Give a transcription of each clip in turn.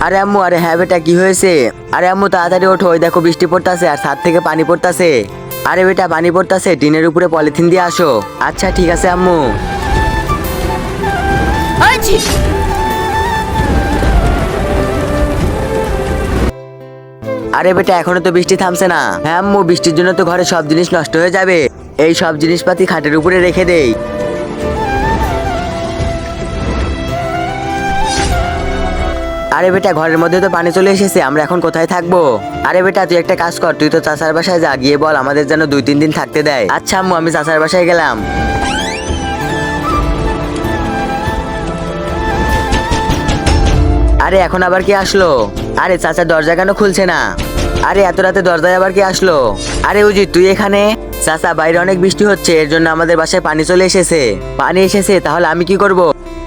আরে আম্মু, আরে হ্যাঁ বেটা, কি হয়েছে? আরে আম্মু তাড়াতাড়ি ওঠো, ওই দেখো বৃষ্টি পড়তাছে আর ছাদ থেকে পানি পড়তাছে। আরে বেটা, পানি পড়তাছে, টিনের উপরে পলিথিন দিয়ে আসো। আচ্ছা ঠিক আছে আম্মু। আরে বেটা, এখনো তো বৃষ্টি থামছে না। হ্যাঁ আম্মু, বৃষ্টির জন্য তো ঘরে সব জিনিস নষ্ট হয়ে যাবে। এই সব জিনিসপাতি খাটের উপরে রেখে দেই। আরে বেটা, ঘরের মধ্যে তো পানি চলে এসেছে, আমরা এখন কোথায় থাকবো? আরে বেটা, তুই একটা কাজ কর, তুই তো চাচার বাসায় যা, গিয়ে বল আমাদের যেন 2-3 দিন থাকতে দেয়। আচ্ছা আম্মু, আমি চাচার বাসায় গেলাম। আরে এখন আবার কি আসলো? আরে চাচা, দরজা কেন খুলছে না? আরে এত রাতে দরজায় আবার কি আসলো? আরে উজিত, তুই এখানে? চাচা, বাইরে অনেক বৃষ্টি হচ্ছে, এর জন্য আমাদের বাসায় পানি চলে এসেছে। পানি এসেছে, তাহলে আমি কি করব?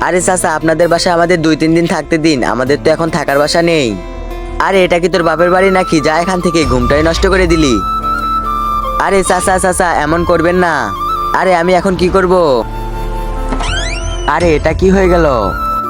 আরে চাচা, আপনাদের বাসায় আমাদের 2-3 দিন থাকতে দিন, আমাদের তো এখন থাকার বাসা নেই। আরে এটা কি তোর বাপের বাড়ি নাকি? যা এখান থেকে, ঘুমটাই নষ্ট করে দিলি। আরে চাচা চাচা, এমন করবেন না। আরে আমি এখন কি করব? আরে এটা কি হয়ে গেল?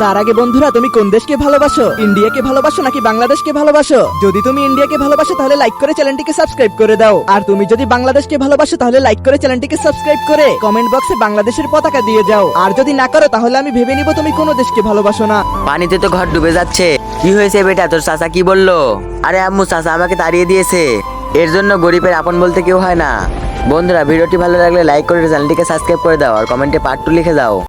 তার আগে বন্ধুরা, তুমি কোন দেশকে ভালোবাসো? ইন্ডিয়াকে ভালোবাসো নাকি বাংলাদেশকে ভালোবাসো? যদি তুমি ইন্ডিয়াকে ভালোবাসো তাহলে লাইক করে চ্যানেলটিকে সাবস্ক্রাইব করে দাও, আর তুমি যদি বাংলাদেশকে ভালোবাসো তাহলে লাইক করে চ্যানেলটিকে সাবস্ক্রাইব করে কমেন্ট বক্সে বাংলাদেশের পতাকা দিয়ে যাও। আর যদি না করো তাহলে আমি ভেবে নিব তুমি কোনো দেশকে ভালোবাসো না। পানিতে তো ঘর ডুবে যাচ্ছে। কি হয়েছে বেটা, তোর চাচা কি বললো? আরে আম্মু, চাচা আমাকে তাড়িয়ে দিয়েছে। এর জন্য গরিবের আপন বলতে কেউ হয় না। বন্ধুরা, ভিডিওটি ভালো লাগলে লাইক করে চ্যানেলটিকে সাবস্ক্রাইব করে দাও আর কমেন্টে পার্ট 2 লিখে দাও।